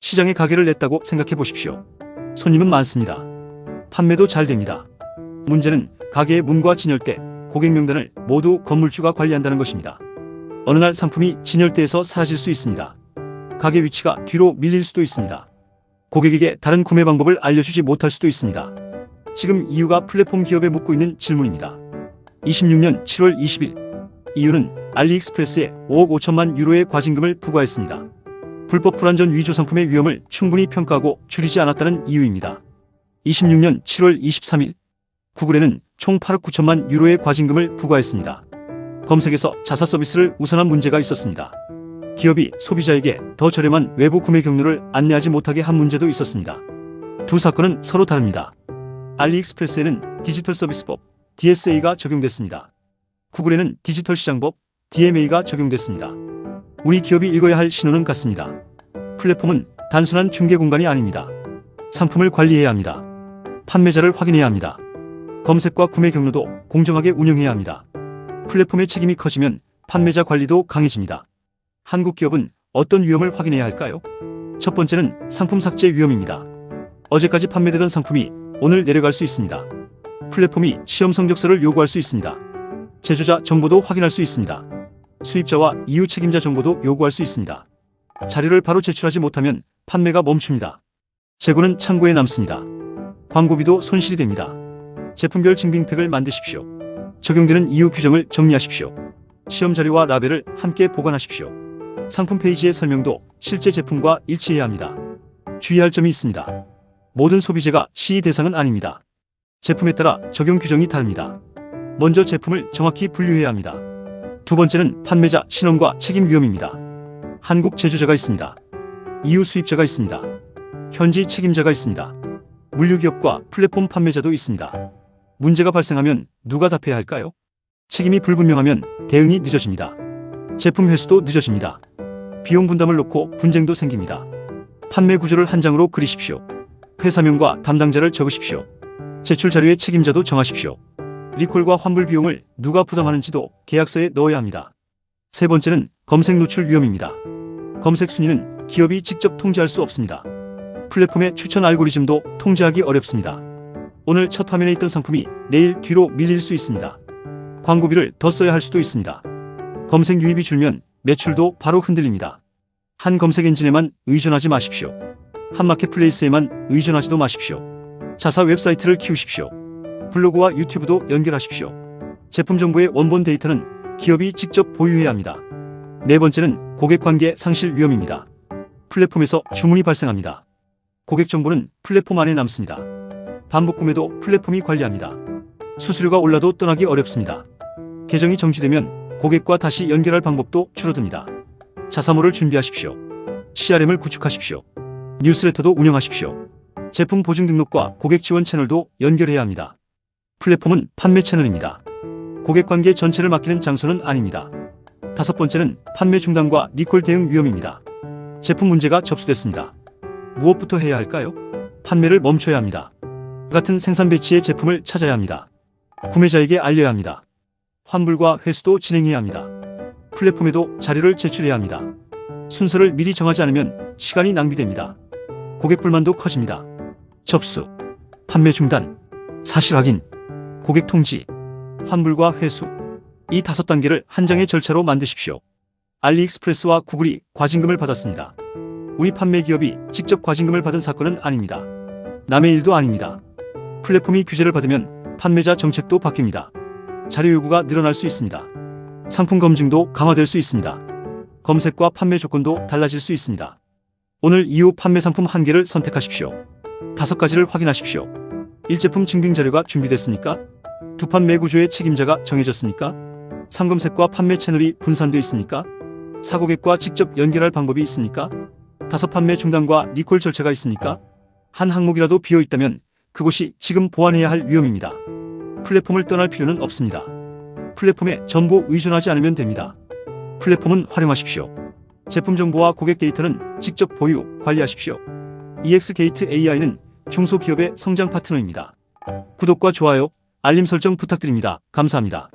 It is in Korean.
시장에 가게를 냈다고 생각해 보십시오. 손님은 많습니다. 판매도 잘 됩니다. 문제는 가게의 문과 진열대, 고객 명단을 모두 건물주가 관리한다는 것입니다. 어느 날 상품이 진열대에서 사라질 수 있습니다. 가게 위치가 뒤로 밀릴 수도 있습니다. 고객에게 다른 구매 방법을 알려주지 못할 수도 있습니다. 지금 이유가 플랫폼 기업에 묻고 있는 질문입니다. 26년 7월 20일 이유는 알리익스프레스에 5억 5천만 유로의 과징금을 부과했습니다. 불법 불안전 위조 상품의 위험을 충분히 평가하고 줄이지 않았다는 이유입니다. 26년 7월 23일 구글에는 총 8억 9천만 유로의 과징금을 부과했습니다. 검색에서 자사 서비스를 우선한 문제가 있었습니다. 기업이 소비자에게 더 저렴한 외부 구매 경로를 안내하지 못하게 한 문제도 있었습니다. 두 사건은 서로 다릅니다. 알리익스프레스에는 디지털 서비스법 DSA가 적용됐습니다. 구글에는 디지털 시장법 DMA가 적용됐습니다. 우리 기업이 읽어야 할 신호는 같습니다. 플랫폼은 단순한 중개 공간이 아닙니다. 상품을 관리해야 합니다. 판매자를 확인해야 합니다. 검색과 구매 경로도 공정하게 운영해야 합니다. 플랫폼의 책임이 커지면 판매자 관리도 강해집니다. 한국 기업은 어떤 위험을 확인해야 할까요? 첫 번째는 상품 삭제 위험입니다. 어제까지 판매되던 상품이 오늘 내려갈 수 있습니다. 플랫폼이 시험 성적서를 요구할 수 있습니다. 제조자 정보도 확인할 수 있습니다. 수입자와 이유 책임자 정보도 요구할 수 있습니다. 자료를 바로 제출하지 못하면 판매가 멈춥니다. 재고는 창고에 남습니다. 광고비도 손실이 됩니다. 제품별 증빙팩을 만드십시오. 적용되는 이유 규정을 정리하십시오. 시험 자료와 라벨을 함께 보관하십시오. 상품 페이지의 설명도 실제 제품과 일치해야 합니다. 주의할 점이 있습니다. 모든 소비재가 시의 대상은 아닙니다. 제품에 따라 적용 규정이 다릅니다. 먼저 제품을 정확히 분류해야 합니다. 두 번째는 판매자 신원과 책임 위험입니다. 한국 제조자가 있습니다. 이유 수입자가 있습니다. 현지 책임자가 있습니다. 물류기업과 플랫폼 판매자도 있습니다. 문제가 발생하면 누가 답해야 할까요? 책임이 불분명하면 대응이 늦어집니다. 제품 회수도 늦어집니다. 비용 분담을 놓고 분쟁도 생깁니다. 판매 구조를 한 장으로 그리십시오. 회사명과 담당자를 적으십시오. 제출 자료의 책임자도 정하십시오. 리콜과 환불 비용을 누가 부담하는지도 계약서에 넣어야 합니다. 세 번째는 검색 노출 위험입니다. 검색 순위는 기업이 직접 통제할 수 없습니다. 플랫폼의 추천 알고리즘도 통제하기 어렵습니다. 오늘 첫 화면에 있던 상품이 내일 뒤로 밀릴 수 있습니다. 광고비를 더 써야 할 수도 있습니다. 검색 유입이 줄면 매출도 바로 흔들립니다. 한 검색 엔진에만 의존하지 마십시오. 한 마켓플레이스에만 의존하지도 마십시오. 자사 웹사이트를 키우십시오. 블로그와 유튜브도 연결하십시오. 제품 정보의 원본 데이터는 기업이 직접 보유해야 합니다. 네 번째는 고객관계 상실 위험입니다. 플랫폼에서 주문이 발생합니다. 고객 정보는 플랫폼 안에 남습니다. 반복 구매도 플랫폼이 관리합니다. 수수료가 올라도 떠나기 어렵습니다. 계정이 정지되면 고객과 다시 연결할 방법도 줄어듭니다. 자사모를 준비하십시오. CRM을 구축하십시오. 뉴스레터도 운영하십시오. 제품 보증 등록과 고객 지원 채널도 연결해야 합니다. 플랫폼은 판매 채널입니다. 고객관계 전체를 맡기는 장소는 아닙니다. 다섯 번째는 판매 중단과 리콜 대응 위험입니다. 제품 문제가 접수됐습니다. 무엇부터 해야 할까요? 판매를 멈춰야 합니다. 같은 생산 배치의 제품을 찾아야 합니다. 구매자에게 알려야 합니다. 환불과 회수도 진행해야 합니다. 플랫폼에도 자료를 제출해야 합니다. 순서를 미리 정하지 않으면 시간이 낭비됩니다. 고객 불만도 커집니다. 접수, 판매 중단, 사실 확인, 고객 통지, 환불과 회수. 이 5단계를 한 장의 절차로 만드십시오. 알리익스프레스와 구글이 과징금을 받았습니다. 우리 판매 기업이 직접 과징금을 받은 사건은 아닙니다. 남의 일도 아닙니다. 플랫폼이 규제를 받으면 판매자 정책도 바뀝니다. 자료 요구가 늘어날 수 있습니다. 상품 검증도 강화될 수 있습니다. 검색과 판매 조건도 달라질 수 있습니다. 오늘 이후 판매 상품 1개를 선택하십시오. 5가지를 확인하십시오. 1제품 증빙 자료가 준비됐습니까? 2 판매 구조의 책임자가 정해졌습니까? 3 검색과 판매 채널이 분산되어 있습니까? 4 고객과 직접 연결할 방법이 있습니까? 5 판매 중단과 리콜 절차가 있습니까? 한 항목이라도 비어 있다면 그곳이 지금 보완해야 할 위험입니다. 플랫폼을 떠날 필요는 없습니다. 플랫폼에 전부 의존하지 않으면 됩니다. 플랫폼은 활용하십시오. 제품 정보와 고객 데이터는 직접 보유, 관리하십시오. EX게이트 AI는 중소기업의 성장 파트너입니다. 구독과 좋아요, 알림 설정 부탁드립니다. 감사합니다.